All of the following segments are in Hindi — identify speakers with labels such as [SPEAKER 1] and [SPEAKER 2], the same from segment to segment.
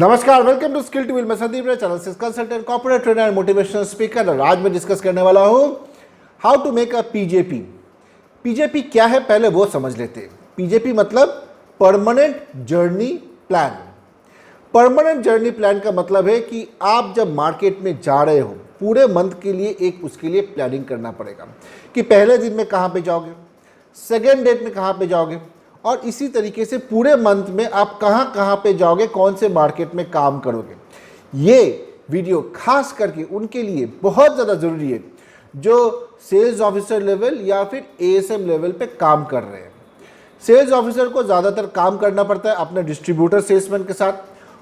[SPEAKER 1] नमस्कार, welcome to skill to will. मैं Sandeep Ray, channel sales consultant, corporate trainer and motivational speaker. और आज मैं डिस्कस करने वाला हूं how to make a PJP. PJP क्या है पहले वो समझ लेते हैं। पीजेपी मतलब permanent journey plan. Permanent journey plan का मतलब है कि आप जब मार्केट में जा रहे हो पूरे मंथ के लिए एक उसके लिए प्लानिंग करना पड़ेगा कि पहले दिन में कहाँ पे जाओगे, सेकेंड डेट में कहाँ पे जाओगे, और इसी तरीके से पूरे मंथ में आप कहाँ कहाँ पे जाओगे, कौन से मार्केट में काम करोगे। ये वीडियो खास करके उनके लिए बहुत ज़्यादा ज़रूरी है जो सेल्स ऑफिसर लेवल या फिर एएसएम लेवल पे काम कर रहे हैं। सेल्स ऑफिसर को ज़्यादातर काम करना पड़ता है अपने डिस्ट्रीब्यूटर सेल्समैन के साथ,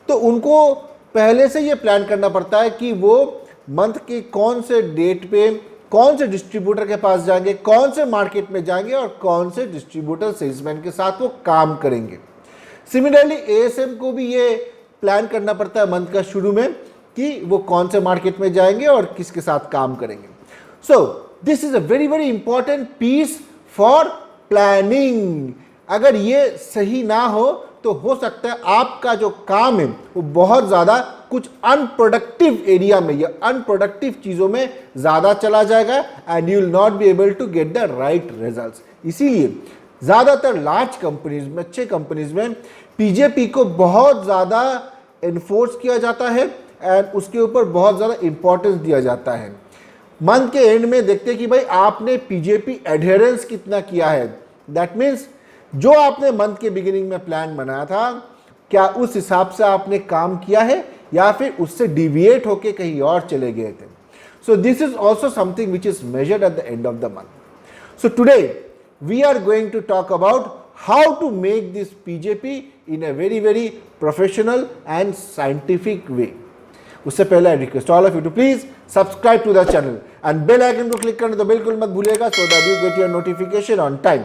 [SPEAKER 1] तो उनको पहले से ये प्लान करना पड़ता है कि वो मंथ के कौन से डेट पे कौन से डिस्ट्रीब्यूटर के पास जाएंगे, कौन से मार्केट में जाएंगे और कौन से डिस्ट्रीब्यूटर सेल्समैन के साथ वो काम करेंगे। सिमिलरली एएसएम को भी ये प्लान करना पड़ता है मंथ का शुरू में कि वो कौन से मार्केट में जाएंगे और किसके साथ काम करेंगे। So this is a very very important piece for planning. अगर ये सही ना हो तो हो सकता है आपका जो काम है वो बहुत ज़्यादा कुछ अनप्रोडक्टिव एरिया में या अनप्रोडक्टिव चीज़ों में ज़्यादा चला जाएगा and you will not be able to get the right results. इसीलिए ज़्यादातर लार्ज कंपनीज में, अच्छे कंपनीज में पीजेपी को बहुत ज़्यादा इन्फोर्स किया जाता है एंड उसके ऊपर बहुत ज़्यादा इंपॉर्टेंस दिया जाता है। मंथ के एंड में देखते हैं कि भाई आपने पीजेपी एडहेरेंस कितना किया है। दैट मीन्स जो आपने मंथ के बिगिनिंग में प्लान बनाया था क्या उस हिसाब से आपने काम किया है या फिर उससे डिविएट होके कहीं और चले गए थे। So this is also something which is measured at the end of the month. So today we are going to talk about how to make this PJP in a very very professional and scientific way. उससे पहले I request all of you to please subscribe to the channel and bell icon को क्लिक करने तो बिल्कुल मत भूलिएगा so that you get your notification on time.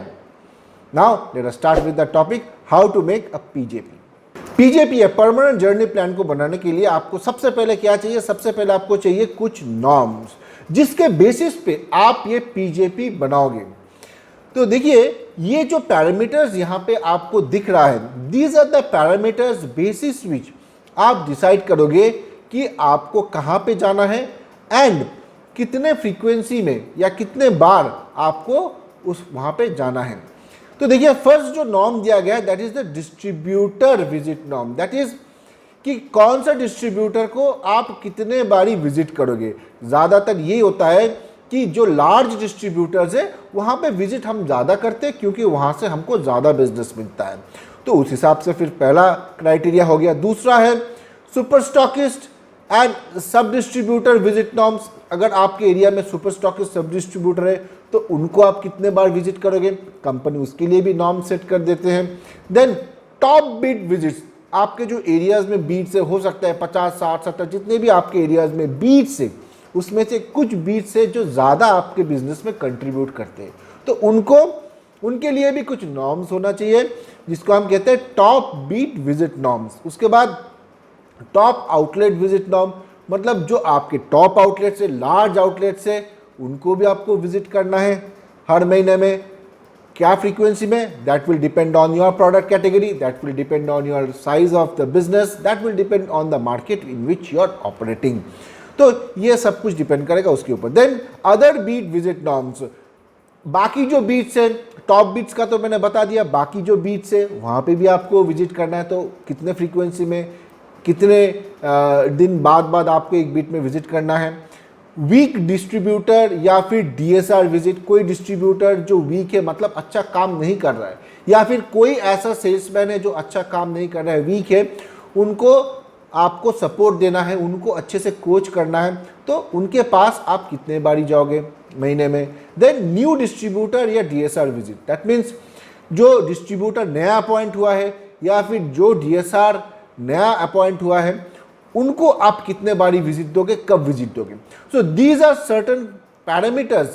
[SPEAKER 1] Now let us start with the topic how to make a PJP. PJP या परमानेंट जर्नी प्लान को बनाने के लिए आपको सबसे पहले क्या चाहिए? सबसे पहले आपको चाहिए कुछ नॉर्म्स जिसके बेसिस पे आप ये PJP बनाओगे। तो देखिए ये जो पैरामीटर्स यहाँ पे आपको दिख रहा है, these are the parameters basis which आप डिसाइड करोगे कि आपको कहाँ पे जाना है एंड कितने फ्रीक्वेंसी में या कितने बार आपको उस वहाँ पे जाना है। तो देखिए फर्स्ट जो नॉर्म दिया गया है that is the distributor visit norm. That is कि कौन सा डिस्ट्रीब्यूटर को आप कितने बारी विजिट करोगे। ज़्यादातर ये होता है कि जो लार्ज डिस्ट्रीब्यूटर्स है वहाँ पे विजिट हम ज़्यादा करते हैं क्योंकि वहाँ से हमको ज़्यादा बिजनेस मिलता है। तो उस हिसाब से फिर पहला क्राइटेरिया हो गया। दूसरा है सुपर स्टॉकिस्ट एंड सब डिस्ट्रीब्यूटर विजिट नॉर्म्स। अगर आपके एरिया में सुपर स्टॉकिस्ट सब डिस्ट्रीब्यूटर है तो उनको आप कितने बार विजिट करोगे, कंपनी उसके लिए भी नॉर्म सेट कर देते हैं। देन टॉप बीट विजिट्स, आपके जो एरियाज में बीट्स है, हो सकता है 50, 60, 70 जितने भी आपके एरियाज में बीट्स है उसमें से कुछ बीट्स है जो ज़्यादा आपके बिजनेस में कंट्रीब्यूट करते हैं, तो उनके लिए भी कुछ नॉर्म्स होना चाहिए जिसको हम कहते हैं टॉप बीट विजिट नॉर्म्स। उसके बाद टॉप आउटलेट विजिट नॉर्म, मतलब जो आपके टॉप आउटलेट्स है, लार्ज आउटलेट्स है, उनको भी आपको विजिट करना है हर महीने में। क्या फ्रीक्वेंसी में, that will depend on your product category, that will depend on your size of the business, that will depend on the market in which you are operating. तो ये सब कुछ डिपेंड करेगा उसके ऊपर। Then other beat visit norms, बाकी जो बीट्स है, टॉप बीट्स का तो मैंने बता दिया, बाकी जो बीट्स है वहाँ पे भी आपको विजिट करना है। तो कितने फ्रीक्वेंसी में, कितने दिन बाद आपको एक बीट में विजिट करना है। वीक डिस्ट्रीब्यूटर या फिर डीएसआर विजिट, कोई डिस्ट्रीब्यूटर जो वीक है मतलब अच्छा काम नहीं कर रहा है, या फिर कोई ऐसा सेल्समैन है जो अच्छा काम नहीं कर रहा है, वीक है, उनको आपको सपोर्ट देना है, उनको अच्छे से कोच करना है, तो उनके पास आप कितने बारी जाओगे महीने में। देन न्यू डिस्ट्रीब्यूटर या डीएसआर विजिट, दैट मीन्स जो डिस्ट्रीब्यूटर नया अपॉइंट हुआ है या फिर जो डीएसआर नया अपॉइंट हुआ है उनको आप कितने बारी विजिट दोगे, कब विजिट दोगे। So these are certain parameters,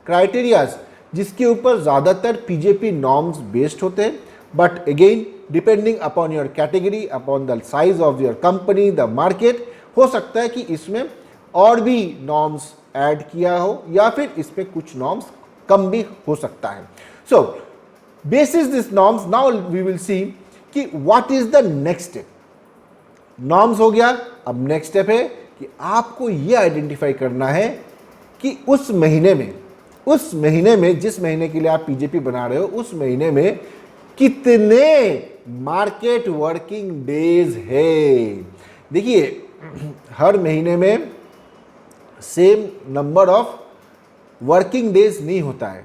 [SPEAKER 1] criterias जिसके ऊपर ज़्यादातर पीजेपी नॉर्म्स बेस्ड होते हैं। But again depending upon your category, upon the size of your company, the market, हो सकता है कि इसमें और भी नॉर्म्स ऐड किया हो या फिर इसमें कुछ नॉर्म्स कम भी हो सकता है। So basis this norms now we will see कि what is the next step. Norms हो गया। अब नेक्स्ट स्टेप है कि आपको ये आइडेंटिफाई करना है कि उस महीने में जिस महीने के लिए आप पीजेपी बना रहे हो उस महीने में कितने मार्केट वर्किंग डेज है। देखिए हर महीने में same number of working days नहीं होता है।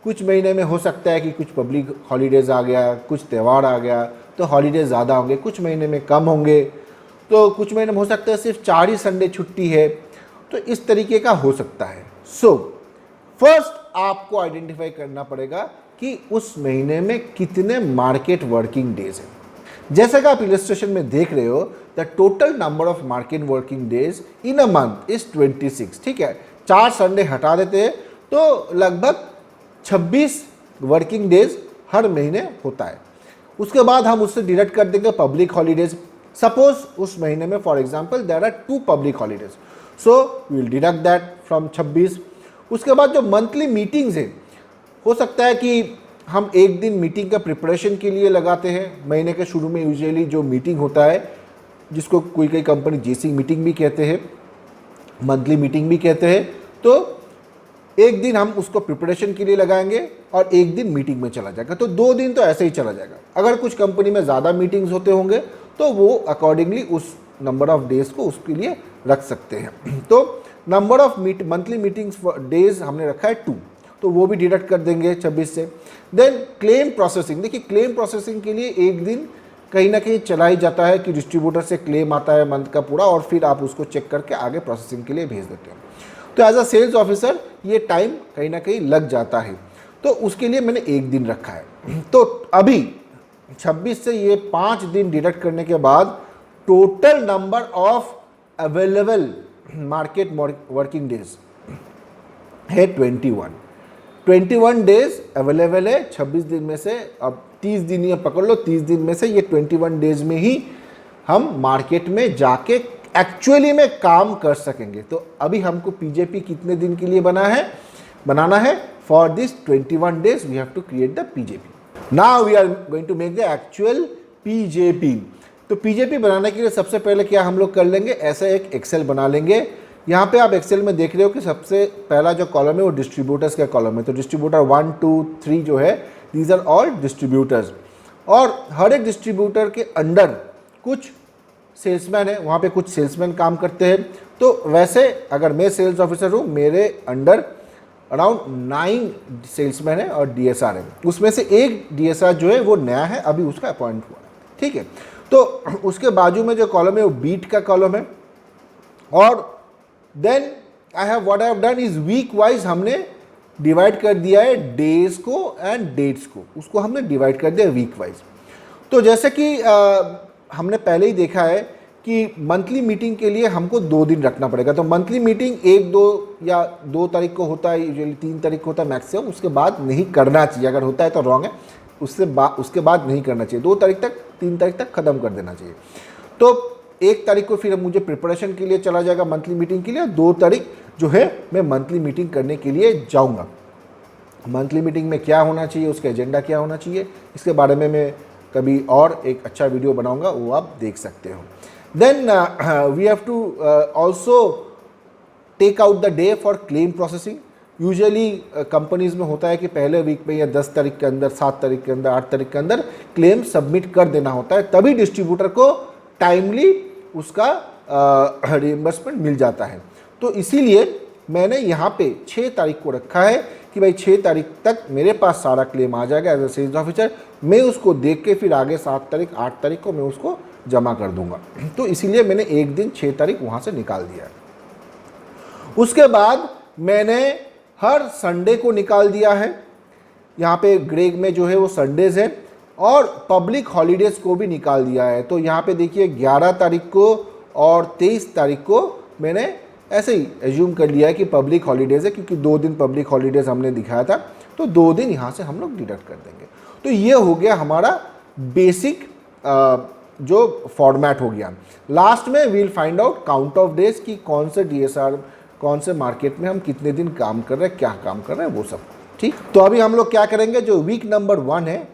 [SPEAKER 1] कुछ महीने में हो सकता है कि कुछ पब्लिक हॉलीडेज आ गया, कुछ त्यौहार आ गया तो हॉलीडेज ज़्यादा होंगे, कुछ महीने में कम होंगे, तो कुछ महीने में हो सकता है सिर्फ 4 ही संडे छुट्टी है, तो इस तरीके का हो सकता है। सो फर्स्ट आपको आइडेंटिफाई करना पड़ेगा कि उस महीने में कितने मार्केट वर्किंग डेज हैं। जैसा कि आप इलस्ट्रेशन में देख रहे हो, the total number of market working days in a month is 26। ठीक है, 4 संडे हटा देते हैं तो लगभग 26 वर्किंग डेज हर महीने होता है। उसके बाद हम उससे डिडक्ट कर देंगे पब्लिक हॉलीडेज। सपोज उस महीने में for example there are 2 public holidays, so we will deduct that from 26। उसके बाद जो मंथली मीटिंग्स है, हो सकता है कि हम एक दिन मीटिंग का प्रिपरेशन के लिए लगाते हैं। महीने के शुरू में यूजुअली जो मीटिंग होता है, जिसको कोई कंपनी जेसी मीटिंग भी कहते हैं, मंथली मीटिंग भी कहते हैं, तो एक दिन हम उसको प्रिपरेशन के लिए लगाएंगे और एक दिन मीटिंग में चला जाएगा, तो 2 दिन तो ऐसे ही चला जाएगा। अगर कुछ कंपनी में ज़्यादा मीटिंग्स होते होंगे तो वो अकॉर्डिंगली उस नंबर ऑफ डेज को उसके लिए रख सकते हैं। तो number of monthly meetings days हमने रखा है 2, तो वो भी डिडक्ट कर देंगे 26 से। देन क्लेम प्रोसेसिंग, देखिए क्लेम प्रोसेसिंग के लिए एक दिन कहीं ना कहीं चला ही जाता है कि डिस्ट्रीब्यूटर से क्लेम आता है मंथ का पूरा, और फिर आप उसको चेक करके आगे प्रोसेसिंग के लिए भेज देते हो। तो एज अ सेल्स ऑफिसर ये टाइम कहीं ना कहीं लग जाता है, तो उसके लिए मैंने एक दिन रखा है। तो अभी 26 से ये 5 दिन डिडक्ट करने के बाद total number of available market working days है 21 डेज अवेलेबल है 26 दिन में से। अब 30 दिन ये पकड़ लो, 30 दिन में से ये 21 डेज में ही हम मार्केट में जाके एक्चुअली में काम कर सकेंगे। तो अभी हमको पीजेपी कितने दिन के लिए बनाना है? For this 21 days we have to create the PJP. Now we are going to make the actual PJP. तो पीजेपी बनाने के लिए सबसे पहले क्या हम लोग कर लेंगे, ऐसा एक एक्सेल बना लेंगे। यहाँ पे आप एक्सेल में देख रहे हो कि सबसे पहला जो कॉलम है वो डिस्ट्रीब्यूटर्स का कॉलम है। तो डिस्ट्रीब्यूटर 1, 2, 3 जो है, दीज आर ऑल डिस्ट्रीब्यूटर्स, और हर एक डिस्ट्रीब्यूटर के अंडर कुछ सेल्समैन है, वहाँ पे कुछ सेल्समैन काम करते हैं। तो वैसे अगर मैं सेल्स ऑफिसर हूँ, मेरे अंडर अराउंड 9 सेल्समैन है और डीएसआर है। उसमें से एक डीएसआर जो है वो नया है, अभी उसका अपॉइंट हुआ है, ठीक है। तो उसके बाजू में जो कॉलम है वो बीट का कॉलम है। और then I have done is week wise हमने डिवाइड कर दिया है डेज को एंड डेट्स को, उसको हमने डिवाइड कर दिया वीक वाइज। तो जैसे कि हमने पहले ही देखा है कि मंथली मीटिंग के लिए हमको 2 दिन रखना पड़ेगा। तो मंथली मीटिंग 1, 2 या 2 तारीख को होता है, यूजुअली 3 तारीख को होता है मैक्सिमम, उसके बाद नहीं करना चाहिए। अगर होता है तो रॉन्ग है, उसके बाद नहीं करना चाहिए। 2 तारीख तक, 3 तारीख तक ख़त्म कर देना चाहिए। तो 1 तारीख को फिर मुझे प्रिपरेशन के लिए चला जाएगा मंथली मीटिंग के लिए, 2 तारीख जो है मैं मंथली मीटिंग करने के लिए जाऊँगा। मंथली मीटिंग में क्या होना चाहिए, उसका एजेंडा क्या होना चाहिए, इसके बारे में मैं कभी और एक अच्छा वीडियो बनाऊंगा, वो आप देख सकते हो। Then we have to also take out the day for claim processing. Usually companies में होता है कि पहले वीक में या 10 तारीख के अंदर, 7 तारीख के अंदर, 8 तारीख के अंदर क्लेम सबमिट कर देना होता है, तभी डिस्ट्रीब्यूटर को टाइमली उसका रिइंबर्समेंट मिल जाता है। तो इसीलिए मैंने यहाँ पे 6 तारीख को रखा है कि भाई 6 तारीख तक मेरे पास सारा क्लेम आ जाएगा एज अ सेल्स ऑफिसर। मैं उसको देख के फिर आगे 7 तारीख, 8 तारीख को मैं उसको जमा कर दूंगा। तो इसीलिए मैंने एक दिन 6 तारीख वहाँ से निकाल दिया है। उसके बाद मैंने हर संडे को निकाल दिया है। यहाँ पे ग्रे में जो है वो संडेज है, और पब्लिक हॉलीडेज़ को भी निकाल दिया है। तो यहाँ पे देखिए 11 तारीख को और 23 तारीख को मैंने ऐसे ही एज्यूम कर लिया है कि पब्लिक हॉलीडेज़ है, क्योंकि 2 दिन पब्लिक हॉलीडेज़ हमने दिखाया था, तो 2 दिन यहाँ से हम लोग डिडक्ट कर देंगे। तो ये हो गया हमारा बेसिक जो फॉर्मेट हो गया। लास्ट में we'll find out count of days कि कौन से डीएसआर, कौन से मार्केट में हम कितने दिन काम कर रहे हैं, क्या काम कर रहे हैं, वो सब ठीक। तो अभी हम लोग क्या करेंगे, जो वीक नंबर 1 है,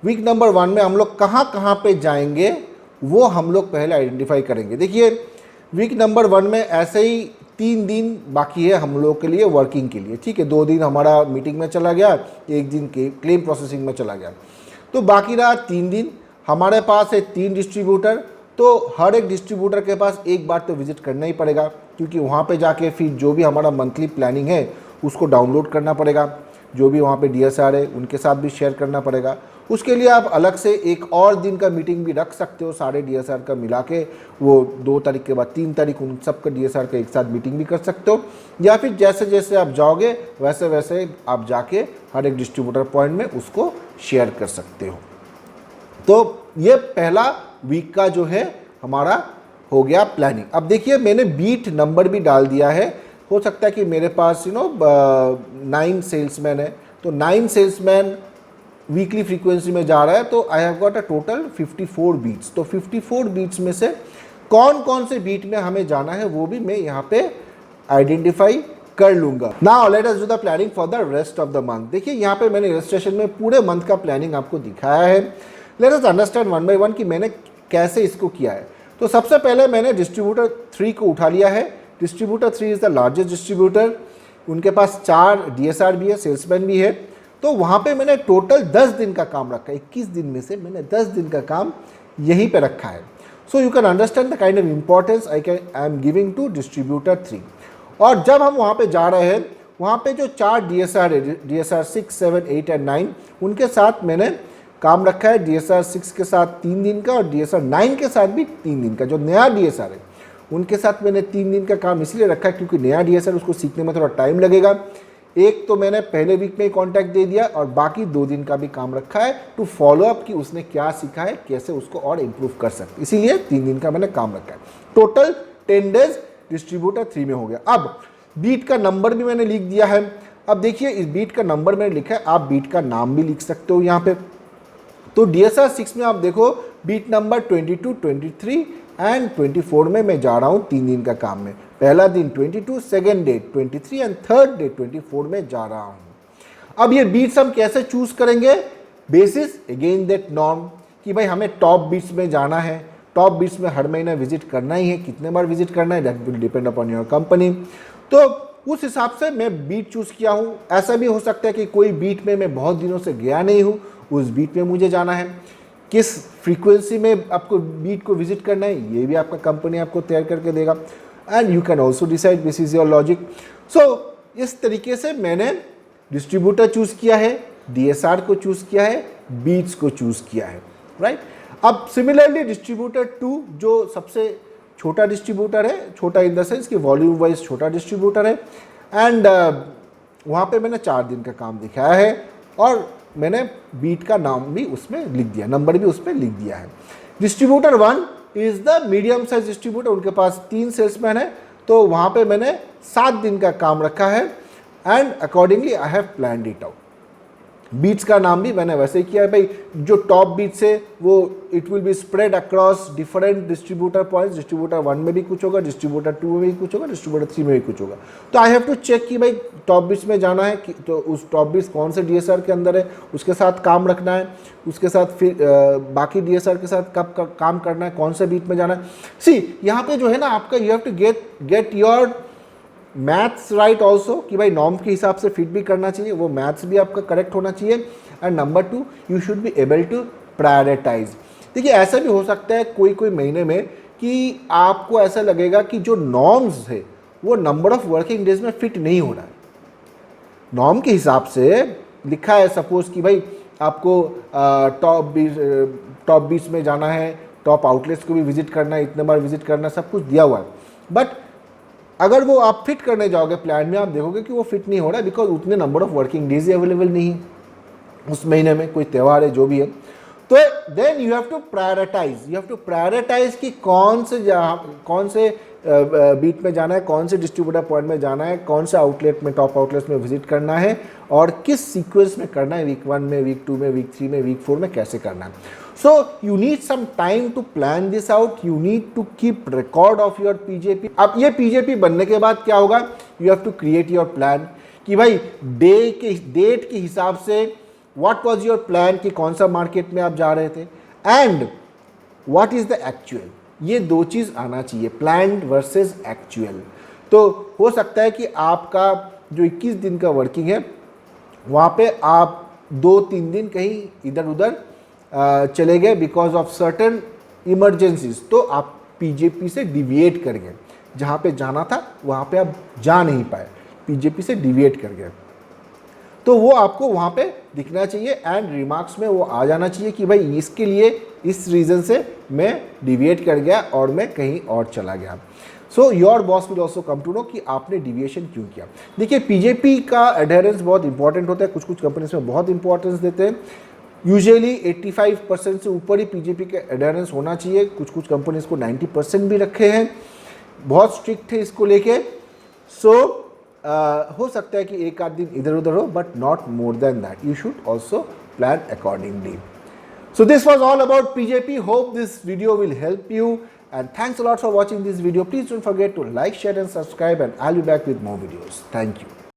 [SPEAKER 1] वीक नंबर 1 में हम लोग कहाँ कहाँ पे जाएंगे वो हम लोग पहले आइडेंटिफाई करेंगे। देखिए वीक नंबर 1 में ऐसे ही 3 दिन बाकी है हम लोग के लिए वर्किंग के लिए, ठीक है। 2 दिन हमारा मीटिंग में चला गया, 1 दिन के क्लेम प्रोसेसिंग में चला गया, तो बाकी रहा 3 दिन। हमारे पास है 3 डिस्ट्रीब्यूटर, तो हर एक डिस्ट्रीब्यूटर के पास एक बार तो विजिट करना ही पड़ेगा, क्योंकि वहाँ पे जाके फिर जो भी हमारा मंथली प्लानिंग है उसको डाउनलोड करना पड़ेगा, जो भी वहाँ पे डीएसआर है उनके साथ भी शेयर करना पड़ेगा। उसके लिए आप अलग से एक और दिन का मीटिंग भी रख सकते हो, सारे डीएसआर का मिला के, वो 2 तारीख के बाद 3 तारीख उन सब का डीएसआर का एक साथ मीटिंग भी कर सकते हो, या फिर जैसे जैसे आप जाओगे वैसे वैसे आप जाके हर एक डिस्ट्रीब्यूटर पॉइंट में उसको शेयर कर सकते हो। तो ये पहला वीक का जो है हमारा हो गया प्लानिंग। अब देखिए मैंने बीट नंबर भी डाल दिया है। हो सकता है कि मेरे पास 9 सेल्समैन है, तो 9 सेल्समैन वीकली फ्रीक्वेंसी में जा रहा है, तो I have got a total 54 beats. तो 54 बीट्स में से कौन कौन से बीट में हमें जाना है वो भी मैं यहाँ पे आइडेंटिफाई कर लूँगा। Now let us do the planning for the rest of the month. देखिए यहाँ पे मैंने इलस्ट्रेशन में पूरे मंथ का प्लानिंग आपको दिखाया है। Let us understand one by one कि मैंने कैसे इसको किया है। तो सबसे पहले मैंने डिस्ट्रीब्यूटर 3 को उठा लिया है। Distributor 3 is the largest distributor, उनके पास 4 डीएसआर भी है, सेल्समैन भी है। तो वहाँ पे मैंने टोटल 10 दिन का काम रखा है। 21 दिन में से मैंने 10 दिन का काम यहीं पे रखा है। So you can understand the kind of importance I am giving to distributor 3। और जब हम वहाँ पे जा रहे हैं, वहाँ पे जो 4 डीएसआर है, डीएसआर 6, 7, 8 एंड 9, उनके साथ मैंने काम रखा है। डीएसआर 6 के साथ 3 दिन का और डीएसआर 9 के साथ भी 3 दिन का। जो नया डीएसआर है उनके साथ मैंने 3 दिन का काम इसलिए रखा है क्योंकि नया डीएसआर उसको सीखने में थोड़ा टाइम लगेगा। एक तो मैंने पहले वीक में ही कॉन्टैक्ट दे दिया और बाकी 2 दिन का भी काम रखा है टू फॉलो अप कि उसने क्या सीखा है, कैसे उसको और इम्प्रूव कर सकते, इसीलिए 3 दिन का मैंने काम रखा है। टोटल 10 डेज डिस्ट्रीब्यूटर 3 में हो गया। अब बीट का नंबर भी मैंने लिख दिया है। अब देखिए इस बीट का नंबर मैंने लिखा है, आप बीट का नाम भी लिख सकते हो यहाँ पे। तो डीएसआर 6 में आप देखो बीट नंबर 22, 23 एंड 24 में मैं जा रहा हूँ 3 दिन का काम में। पहला दिन 22, second day 23 and third day 24 में जा रहा हूँ। अब ये बीट्स हम कैसे चूज करेंगे? बेसिस अगेन दैट नॉर्म कि भाई हमें टॉप बीट्स में जाना है। टॉप बीट्स में हर महीने विजिट करना ही है, कितने बार विजिट करना है that will depend upon your company. तो उस हिसाब से मैं बीट चूज किया हूँ। ऐसा भी हो सकता है कि कोई बीट में मैं बहुत दिनों से गया नहीं हूँ, उस बीट में मुझे जाना है। किस फ्रीक्वेंसी में आपको बीट को विजिट करना है ये भी आपका कंपनी आपको तैयार करके देगा। And you can also decide this is your logic. So इस तरीके से मैंने डिस्ट्रीब्यूटर चूज किया है, डीएसआर को चूज किया है, बीट्स को चूज किया है, राइट। अब सिमिलरली डिस्ट्रीब्यूटर 2 जो सबसे छोटा डिस्ट्रीब्यूटर है, छोटा इन द सेंस कि वॉल्यूम वाइज छोटा डिस्ट्रीब्यूटर है, एंड वहाँ पे मैंने 4 दिन का काम दिखाया है और मैंने बीट का नाम भी उसमें लिख दिया, नंबर भी उसमें लिख दिया है। Distributor 1 is the medium size distributor, उनके पास 3 सेल्समैन है, तो वहाँ पे मैंने 7 दिन का काम रखा है and accordingly I have planned it out. Beats का नाम भी मैंने वैसे ही किया है भाई, जो टॉप बीट्स है वो it will be spread across different distributor points. Distributor 1 में भी कुछ होगा, डिस्ट्रीब्यूटर 2 में भी कुछ होगा, डिस्ट्रीब्यूटर 3 में भी कुछ होगा। तो आई हैव टू चेक कि भाई टॉप बीट्स में जाना है कि तो उस टॉप बीट्स कौन से डीएसआर के अंदर है, उसके साथ काम रखना है, उसके साथ फिर बाकी डीएसआर के साथ कब काम करना है, कौन से बीट में जाना है। सी यहाँ पे जो है ना आपका you have to get your maths right also कि भाई नॉर्म के हिसाब से फिट भी करना चाहिए, वो मैथ्स भी आपका करेक्ट होना चाहिए। And number 2 you should be able to prioritise. देखिए ऐसा भी हो सकता है कोई महीने में कि आपको ऐसा लगेगा कि जो नॉर्म्स है वो नंबर ऑफ वर्किंग डेज में फिट नहीं हो रहा है। नॉर्म के हिसाब से लिखा है सपोज कि भाई आपको टॉप बीट्स में जाना है, टॉप आउटलेट्स को भी विजिट करना है, इतने बार विजिट करना है, सब कुछ दिया हुआ है। बट अगर वो आप फिट करने जाओगे प्लान में, आप देखोगे कि वो फिट नहीं हो रहा है बिकॉज उतने number of working days available नहीं है उस महीने में, कोई त्यौहार है जो भी है। तो then you have to prioritise कि कौन से बीट में जाना है, कौन से डिस्ट्रीब्यूटर पॉइंट में जाना है, कौन से आउटलेट में, टॉप आउटलेट्स में विजिट करना है और किस सीक्वेंस में करना है, वीक 1 में, वीक 2 में, वीक 3 में, वीक 4 में कैसे करना है। So you need some time to plan this out, you need to keep record of your PJP. अब ये पीजेपी बनने के बाद क्या होगा, you have to create your plan कि भाई डेट के हिसाब से व्हाट वाज योर प्लान कि कौन सा मार्केट में आप जा रहे थे, and what is the actual, ये दो चीज़ आना चाहिए, प्लान्ड वर्सेस एक्चुअल। तो हो सकता है कि आपका जो 21 दिन का वर्किंग है वहाँ पे आप 2-3 दिन कहीं इधर उधर चले गए बिकॉज ऑफ सर्टन इमरजेंसीज, तो आप पीजेपी से डिविएट कर गए, जहाँ पे जाना था वहाँ पे आप जा नहीं पाए, पीजेपी से डिविएट कर गए, तो वो आपको वहाँ पे दिखना चाहिए एंड रिमार्क्स में वो आ जाना चाहिए कि भाई इसके लिए इस रीज़न से मैं डिविएट कर गया और मैं कहीं और चला गया। So your boss will also come to know कि आपने डिविएशन क्यों किया। देखिए पीजेपी का एडहेरेंस बहुत इंपॉर्टेंट होता है, कुछ कुछ कंपनीज में बहुत इंपॉर्टेंस देते हैं। यूजुअली 85% से ऊपर ही पीजेपी का एडहेरेंस होना चाहिए, कुछ कुछ कंपनीज को 90% भी रखे हैं, बहुत स्ट्रिक्ट है इसको लेके। सो हो सकता है कि एक आध दिन इधर उधर हो, but not more than that, you should also plan accordingly. So this was all about PJP. Hope this video will help you, and thanks a lot for watching this video. Please don't forget to like, share and subscribe, and I'll be back with more videos. Thank you.